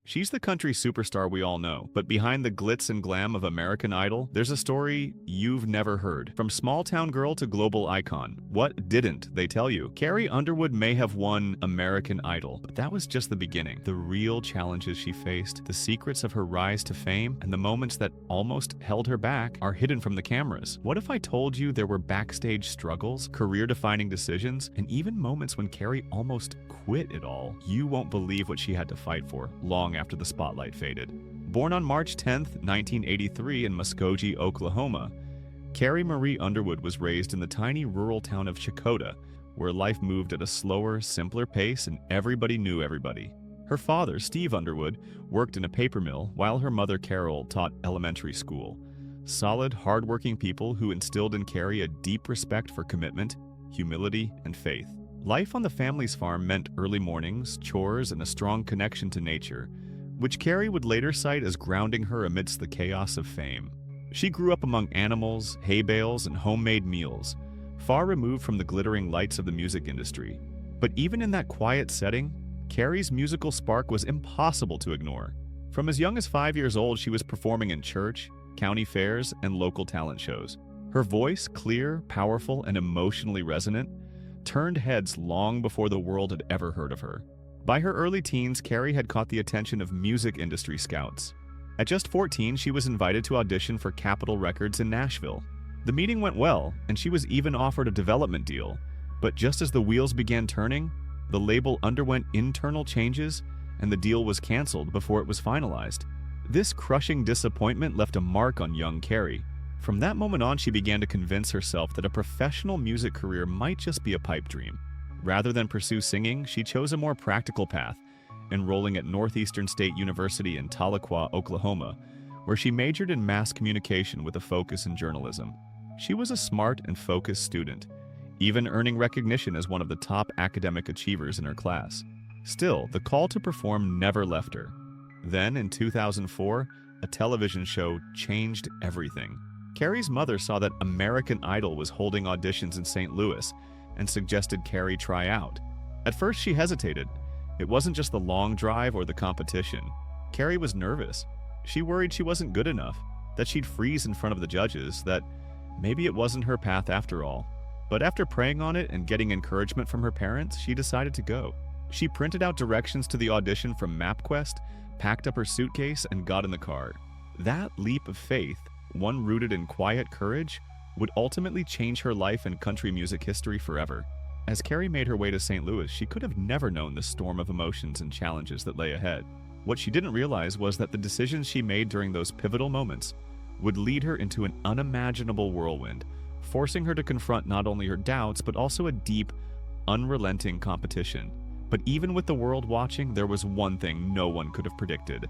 She's the country superstar we all know, but behind the glitz and glam of American Idol, there's a story you've never heard. From small-town girl to global icon, what didn't they tell you? Carrie Underwood may have won American Idol, but that was just the beginning. The real challenges she faced, the secrets of her rise to fame, and the moments that almost held her back are hidden from the cameras. What if I told you there were backstage struggles, career-defining decisions, and even moments when Carrie almost quit it all? You won't believe what she had to fight for long after the spotlight faded. Born on March 10, 1983 in Muskogee, Oklahoma, Carrie Marie Underwood was raised in the tiny rural town of Chakotah, where life moved at a slower, simpler pace and everybody knew everybody. Her father, Steve Underwood, worked in a paper mill while her mother, Carol, taught elementary school. Solid, hardworking people who instilled in Carrie a deep respect for commitment, humility, and faith. Life on the family's farm meant early mornings, chores, and a strong connection to nature, which Carrie would later cite as grounding her amidst the chaos of fame. She grew up among animals, hay bales, and homemade meals, far removed from the glittering lights of the music industry. But even in that quiet setting, Carrie's musical spark was impossible to ignore. From as young as 5 years old, she was performing in church, county fairs, and local talent shows. Her voice, clear, powerful, and emotionally resonant, turned heads long before the world had ever heard of her. By her early teens, Carrie had caught the attention of music industry scouts. At just 14, she was invited to audition for Capitol Records in Nashville. The meeting went well, and she was even offered a development deal. But just as the wheels began turning, the label underwent internal changes, and the deal was canceled before it was finalized. This crushing disappointment left a mark on young Carrie. From that moment on, she began to convince herself that a professional music career might just be a pipe dream. Rather than pursue singing, she chose a more practical path, enrolling at Northeastern State University in Tahlequah, Oklahoma, where she majored in mass communication with a focus in journalism. She was a smart and focused student, even earning recognition as one of the top academic achievers in her class. Still, the call to perform never left her. Then, in 2004, a television show changed everything. Carrie's mother saw that American Idol was holding auditions in St. Louis and suggested Carrie try out. At first, she hesitated. It wasn't just the long drive or the competition. Carrie was nervous. She worried she wasn't good enough, that she'd freeze in front of the judges, that maybe it wasn't her path after all. But after praying on it and getting encouragement from her parents, she decided to go. She printed out directions to the audition from MapQuest, packed up her suitcase, and got in the car. That leap of faith, one rooted in quiet courage, would ultimately change her life and country music history forever. As Carrie made her way to St. Louis, she could have never known the storm of emotions and challenges that lay ahead. What she didn't realize was that the decisions she made during those pivotal moments would lead her into an unimaginable whirlwind, forcing her to confront not only her doubts, but also a deep, unrelenting competition. But even with the world watching, there was one thing no one could have predicted: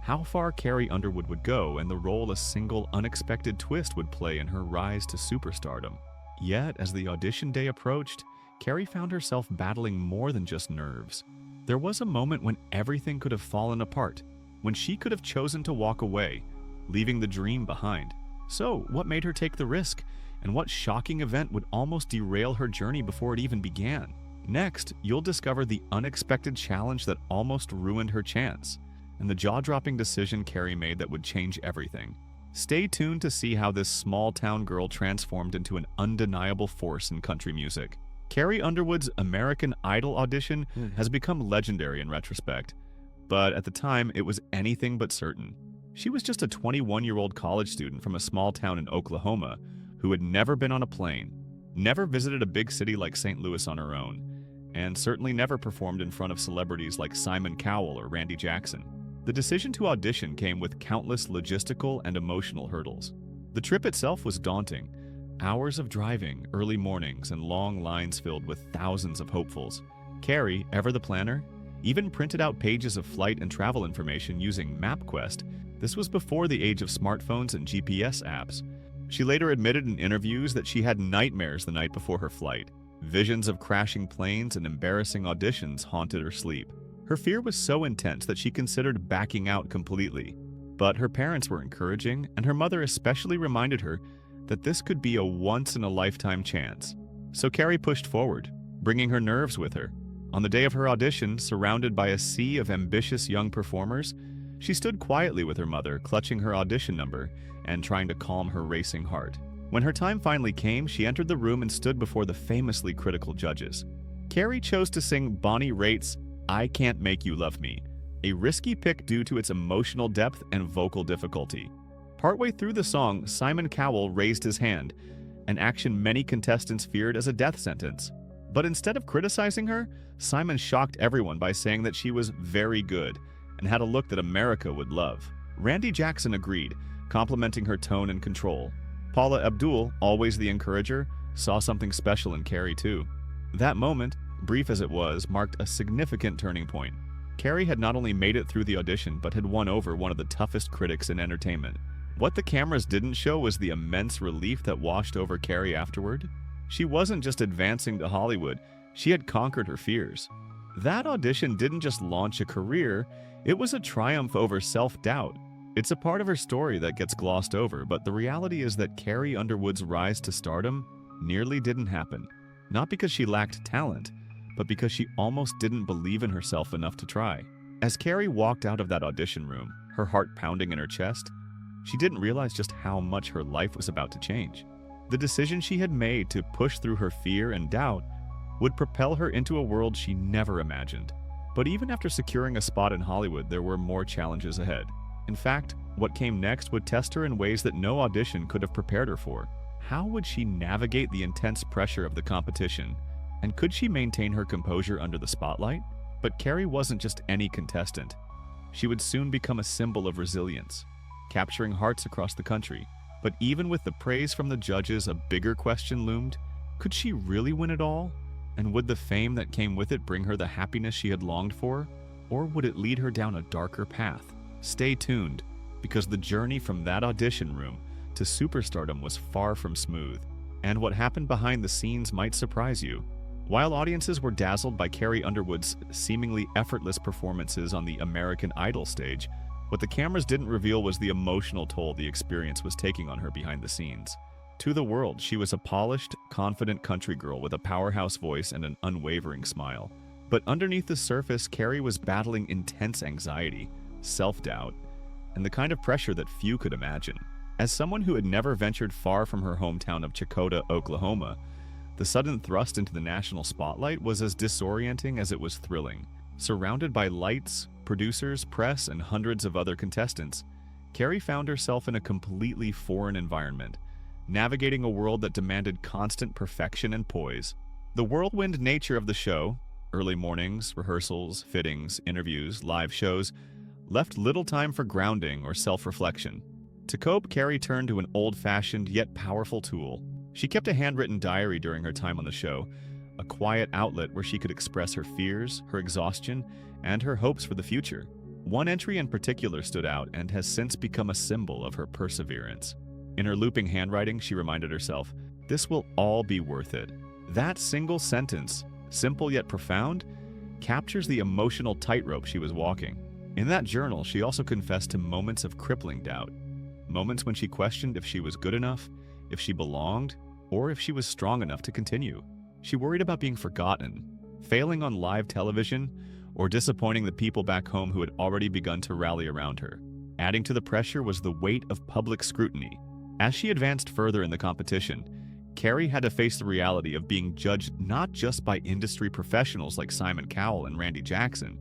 how far Carrie Underwood would go and the role a single unexpected twist would play in her rise to superstardom. Yet, as the audition day approached, Carrie found herself battling more than just nerves. There was a moment when everything could have fallen apart, when she could have chosen to walk away, leaving the dream behind. So, what made her take the risk? And what shocking event would almost derail her journey before it even began? Next, you'll discover the unexpected challenge that almost ruined her chance, and the jaw-dropping decision Carrie made that would change everything. Stay tuned to see how this small-town girl transformed into an undeniable force in country music. Carrie Underwood's American Idol audition has become legendary in retrospect, but at the time it was anything but certain. She was just a 21-year-old college student from a small town in Oklahoma who had never been on a plane, never visited a big city like St. Louis on her own, and certainly never performed in front of celebrities like Simon Cowell or Randy Jackson. The decision to audition came with countless logistical and emotional hurdles. The trip itself was daunting. Hours of driving, early mornings, and long lines filled with thousands of hopefuls. Carrie, ever the planner, even printed out pages of flight and travel information using MapQuest. This was before the age of smartphones and GPS apps. She later admitted in interviews that she had nightmares the night before her flight. Visions of crashing planes and embarrassing auditions haunted her sleep. Her fear was so intense that she considered backing out completely. But her parents were encouraging, and her mother especially reminded her that this could be a once-in-a-lifetime chance. So Carrie pushed forward, bringing her nerves with her. On the day of her audition, surrounded by a sea of ambitious young performers, she stood quietly with her mother, clutching her audition number and trying to calm her racing heart. When her time finally came, she entered the room and stood before the famously critical judges. Carrie chose to sing Bonnie Raitt's "I Can't Make You Love Me," a risky pick due to its emotional depth and vocal difficulty. Partway through the song, Simon Cowell raised his hand, an action many contestants feared as a death sentence. But instead of criticizing her, Simon shocked everyone by saying that she was very good and had a look that America would love. Randy Jackson agreed, complimenting her tone and control. Paula Abdul, always the encourager, saw something special in Carrie too. That moment, brief as it was, marked a significant turning point. Carrie had not only made it through the audition, but had won over one of the toughest critics in entertainment. What the cameras didn't show was the immense relief that washed over Carrie afterward. She wasn't just advancing to Hollywood, she had conquered her fears. That audition didn't just launch a career, it was a triumph over self-doubt. It's a part of her story that gets glossed over, but the reality is that Carrie Underwood's rise to stardom nearly didn't happen. Not because she lacked talent, but because she almost didn't believe in herself enough to try. As Carrie walked out of that audition room, her heart pounding in her chest, she didn't realize just how much her life was about to change. The decision she had made to push through her fear and doubt would propel her into a world she never imagined. But even after securing a spot in Hollywood, there were more challenges ahead. In fact, what came next would test her in ways that no audition could have prepared her for. How would she navigate the intense pressure of the competition? And could she maintain her composure under the spotlight? But Carrie wasn't just any contestant. She would soon become a symbol of resilience, capturing hearts across the country. But even with the praise from the judges, a bigger question loomed. Could she really win it all? And would the fame that came with it bring her the happiness she had longed for? Or would it lead her down a darker path? Stay tuned, because the journey from that audition room to superstardom was far from smooth, and what happened behind the scenes might surprise you. While audiences were dazzled by Carrie Underwood's seemingly effortless performances on the American Idol stage, what the cameras didn't reveal was the emotional toll the experience was taking on her behind the scenes. To the world, she was a polished, confident country girl with a powerhouse voice and an unwavering smile. But underneath the surface, Carrie was battling intense anxiety, self-doubt, and the kind of pressure that few could imagine. As someone who had never ventured far from her hometown of Chakota, Oklahoma, the sudden thrust into the national spotlight was as disorienting as it was thrilling. Surrounded by lights, producers, press, and hundreds of other contestants, Carrie found herself in a completely foreign environment, navigating a world that demanded constant perfection and poise. The whirlwind nature of the show, early mornings, rehearsals, fittings, interviews, live shows, left little time for grounding or self-reflection. To cope, Carrie turned to an old-fashioned yet powerful tool. She kept a handwritten diary during her time on the show, a quiet outlet where she could express her fears, her exhaustion, and her hopes for the future. One entry in particular stood out and has since become a symbol of her perseverance. In her looping handwriting, she reminded herself, "This will all be worth it." That single sentence, simple yet profound, captures the emotional tightrope she was walking. In that journal, she also confessed to moments of crippling doubt, moments when she questioned if she was good enough, if she belonged, or if she was strong enough to continue. She worried about being forgotten, failing on live television, or disappointing the people back home who had already begun to rally around her. Adding to the pressure was the weight of public scrutiny. As she advanced further in the competition, Carrie had to face the reality of being judged not just by industry professionals like Simon Cowell and Randy Jackson,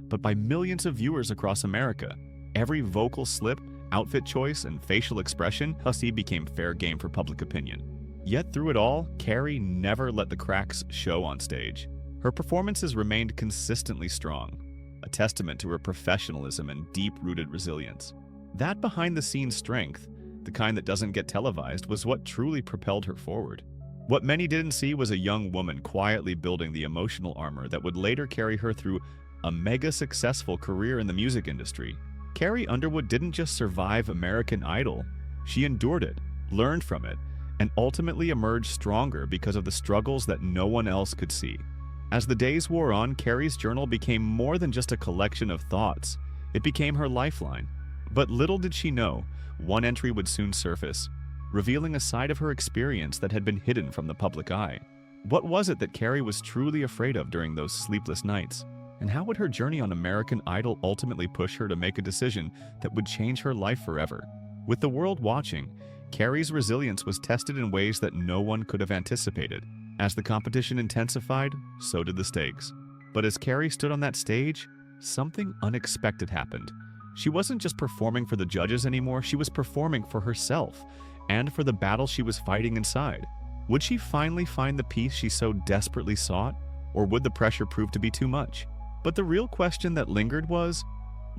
but by millions of viewers across America. Every vocal slip, outfit choice, and facial expression became fair game for public opinion. Yet through it all, Carrie never let the cracks show on stage. Her performances remained consistently strong, a testament to her professionalism and deep-rooted resilience. That behind-the-scenes strength, the kind that doesn't get televised, was what truly propelled her forward. What many didn't see was a young woman quietly building the emotional armor that would later carry her through a mega-successful career in the music industry. Carrie Underwood didn't just survive American Idol, she endured it, learned from it, and ultimately emerged stronger because of the struggles that no one else could see. As the days wore on, Carrie's journal became more than just a collection of thoughts. It became her lifeline. But little did she know, one entry would soon surface, revealing a side of her experience that had been hidden from the public eye. What was it that Carrie was truly afraid of during those sleepless nights? And how would her journey on American Idol ultimately push her to make a decision that would change her life forever? With the world watching, Carrie's resilience was tested in ways that no one could have anticipated. As the competition intensified, so did the stakes. But as Carrie stood on that stage, something unexpected happened. She wasn't just performing for the judges anymore, she was performing for herself and for the battle she was fighting inside. Would she finally find the peace she so desperately sought, or would the pressure prove to be too much? But the real question that lingered was,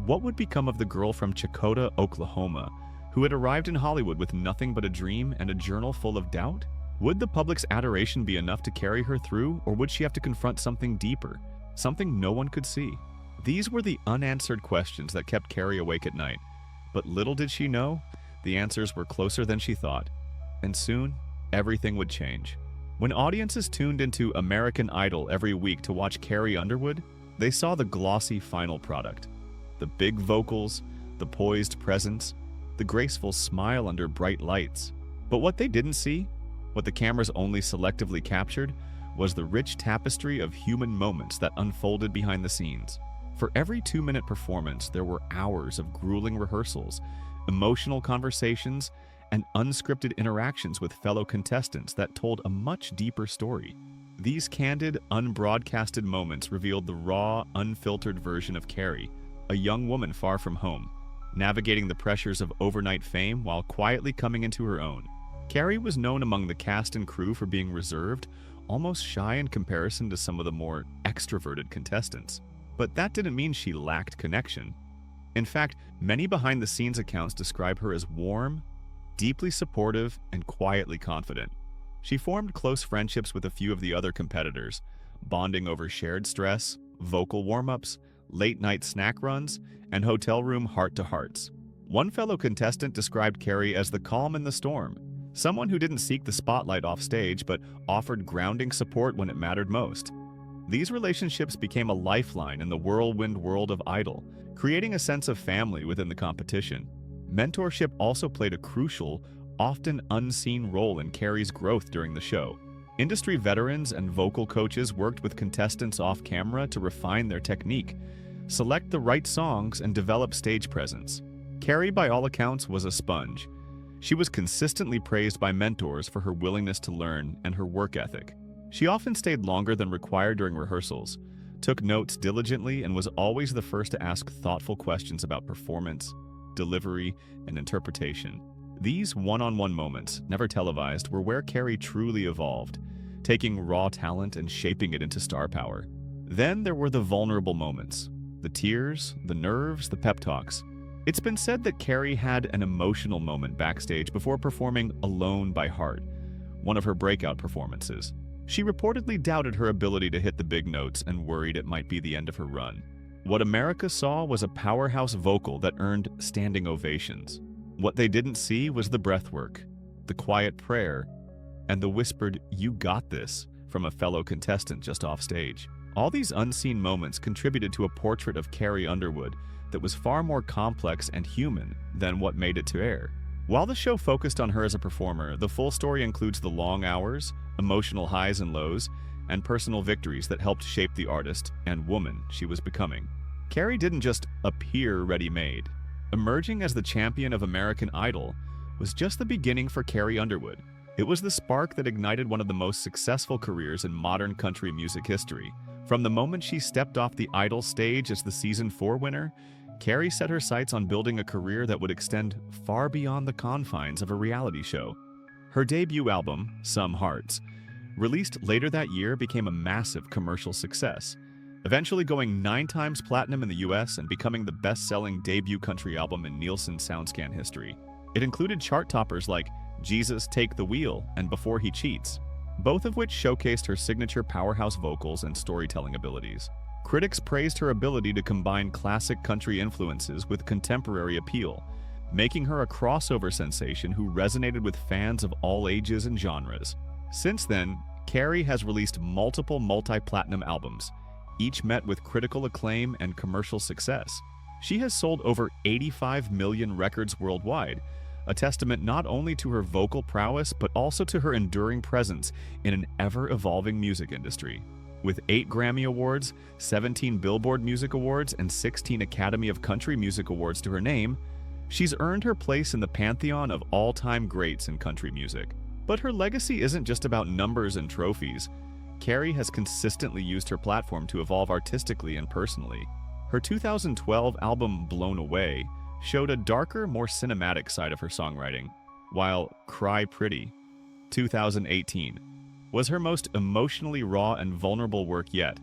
what would become of the girl from Chakotah, Oklahoma, who had arrived in Hollywood with nothing but a dream and a journal full of doubt? Would the public's adoration be enough to carry her through, or would she have to confront something deeper, something no one could see? These were the unanswered questions that kept Carrie awake at night. But little did she know, the answers were closer than she thought. And soon, everything would change. When audiences tuned into American Idol every week to watch Carrie Underwood, they saw the glossy final product. The big vocals, the poised presence, the graceful smile under bright lights. But what they didn't see, what the cameras only selectively captured, was the rich tapestry of human moments that unfolded behind the scenes. For every 2-minute performance, there were hours of grueling rehearsals, emotional conversations, and unscripted interactions with fellow contestants that told a much deeper story. These candid, unbroadcasted moments revealed the raw, unfiltered version of Carrie, a young woman far from home, navigating the pressures of overnight fame while quietly coming into her own. Carrie was known among the cast and crew for being reserved, almost shy in comparison to some of the more extroverted contestants. But that didn't mean she lacked connection. In fact, many behind-the-scenes accounts describe her as warm, deeply supportive, and quietly confident. She formed close friendships with a few of the other competitors, bonding over shared stress, vocal warm-ups, late-night snack runs, and hotel room heart-to-hearts. One fellow contestant described Carrie as the calm in the storm, someone who didn't seek the spotlight off stage but offered grounding support when it mattered most. These relationships became a lifeline in the whirlwind world of Idol, creating a sense of family within the competition. Mentorship also played a crucial, often unseen role in Carrie's growth during the show. Industry veterans and vocal coaches worked with contestants off camera to refine their technique, select the right songs, and develop stage presence. Carrie, by all accounts, was a sponge. She was consistently praised by mentors for her willingness to learn and her work ethic. She often stayed longer than required during rehearsals, took notes diligently, and was always the first to ask thoughtful questions about performance, delivery, and interpretation. These one-on-one moments, never televised, were where Carrie truly evolved, taking raw talent and shaping it into star power. Then there were the vulnerable moments, the tears, the nerves, the pep talks. It's been said that Carrie had an emotional moment backstage before performing Alone by Heart, one of her breakout performances. She reportedly doubted her ability to hit the big notes and worried it might be the end of her run. What America saw was a powerhouse vocal that earned standing ovations. What they didn't see was the breathwork, the quiet prayer, and the whispered, "You got this," from a fellow contestant just off stage. All these unseen moments contributed to a portrait of Carrie Underwood that was far more complex and human than what made it to air. While the show focused on her as a performer, the full story includes the long hours, emotional highs and lows, and personal victories that helped shape the artist and woman she was becoming. Carrie didn't just appear ready-made. Emerging as the champion of American Idol was just the beginning for Carrie Underwood. It was the spark that ignited one of the most successful careers in modern country music history. From the moment she stepped off the Idol stage as the Season 4 winner, Carrie set her sights on building a career that would extend far beyond the confines of a reality show. Her debut album, Some Hearts, released later that year, became a massive commercial success, eventually going 9 times platinum in the US and becoming the best-selling debut country album in Nielsen SoundScan history. It included chart toppers like Jesus Take the Wheel and Before He Cheats, both of which showcased her signature powerhouse vocals and storytelling abilities. Critics praised her ability to combine classic country influences with contemporary appeal, making her a crossover sensation who resonated with fans of all ages and genres. Since then, Carrie has released multiple multi-platinum albums, each met with critical acclaim and commercial success. She has sold over 85 million records worldwide, a testament not only to her vocal prowess but also to her enduring presence in an ever-evolving music industry. With 8 Grammy Awards, 17 Billboard Music Awards, and 16 Academy of Country Music Awards to her name, she's earned her place in the pantheon of all-time greats in country music. But her legacy isn't just about numbers and trophies. Carrie has consistently used her platform to evolve artistically and personally. Her 2012 album Blown Away showed a darker, more cinematic side of her songwriting, while Cry Pretty, 2018, was her most emotionally raw and vulnerable work yet,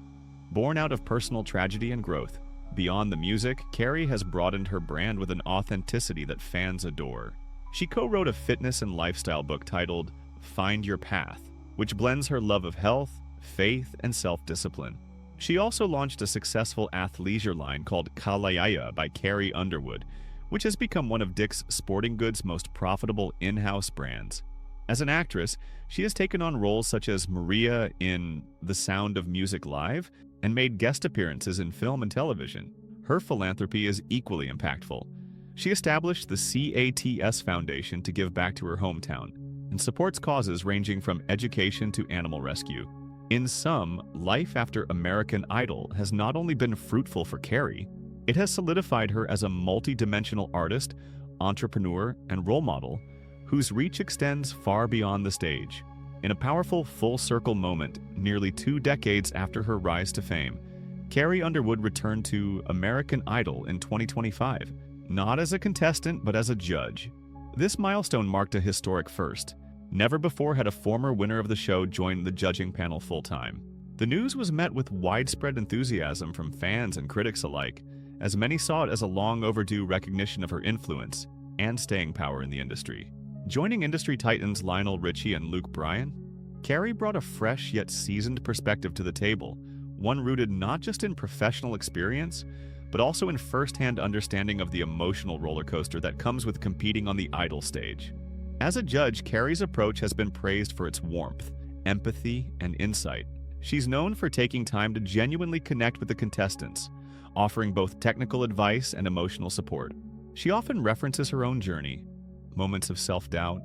born out of personal tragedy and growth. Beyond the music, Carrie has broadened her brand with an authenticity that fans adore. She co-wrote a fitness and lifestyle book titled Find Your Path, which blends her love of health, faith, and self-discipline. She also launched a successful athleisure line called Kalayaya by Carrie Underwood, which has become one of Dick's Sporting Goods' most profitable in-house brands. As an actress, she has taken on roles such as Maria in The Sound of Music Live and made guest appearances in film and television. Her philanthropy is equally impactful. She established the CATS Foundation to give back to her hometown and supports causes ranging from education to animal rescue. In sum, life after American Idol has not only been fruitful for Carrie, it has solidified her as a multi-dimensional artist, entrepreneur, and role model whose reach extends far beyond the stage. In a powerful full-circle moment, nearly 2 decades after her rise to fame, Carrie Underwood returned to American Idol in 2025, not as a contestant but as a judge. This milestone marked a historic first. Never before had a former winner of the show joined the judging panel full-time. The news was met with widespread enthusiasm from fans and critics alike, as many saw it as a long-overdue recognition of her influence and staying power in the industry. Joining industry titans Lionel Richie and Luke Bryan, Carrie brought a fresh yet seasoned perspective to the table, one rooted not just in professional experience, but also in first-hand understanding of the emotional roller coaster that comes with competing on the Idol stage. As a judge, Carrie's approach has been praised for its warmth, empathy, and insight. She's known for taking time to genuinely connect with the contestants, offering both technical advice and emotional support. She often references her own journey, moments of self-doubt,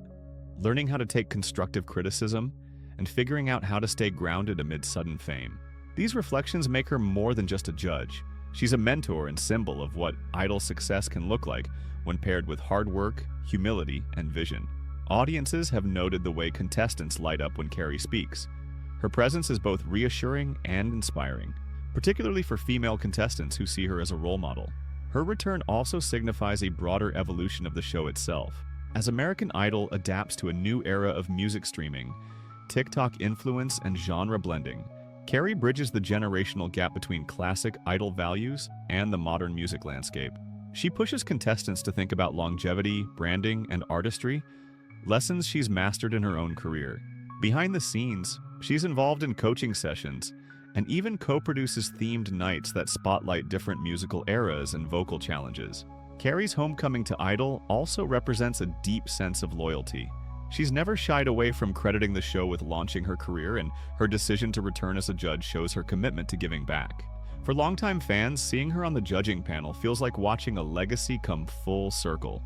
learning how to take constructive criticism, and figuring out how to stay grounded amid sudden fame. These reflections make her more than just a judge. She's a mentor and symbol of what Idol success can look like when paired with hard work, humility, and vision. Audiences have noted the way contestants light up when Carrie speaks. Her presence is both reassuring and inspiring, particularly for female contestants who see her as a role model. Her return also signifies a broader evolution of the show itself. As American Idol adapts to a new era of music streaming, TikTok influence, and genre blending, Carrie bridges the generational gap between classic Idol values and the modern music landscape. She pushes contestants to think about longevity, branding, and artistry, lessons she's mastered in her own career. Behind the scenes, she's involved in coaching sessions and even co-produces themed nights that spotlight different musical eras and vocal challenges. Carrie's homecoming to Idol also represents a deep sense of loyalty. She's never shied away from crediting the show with launching her career, and her decision to return as a judge shows her commitment to giving back. For longtime fans, seeing her on the judging panel feels like watching a legacy come full circle.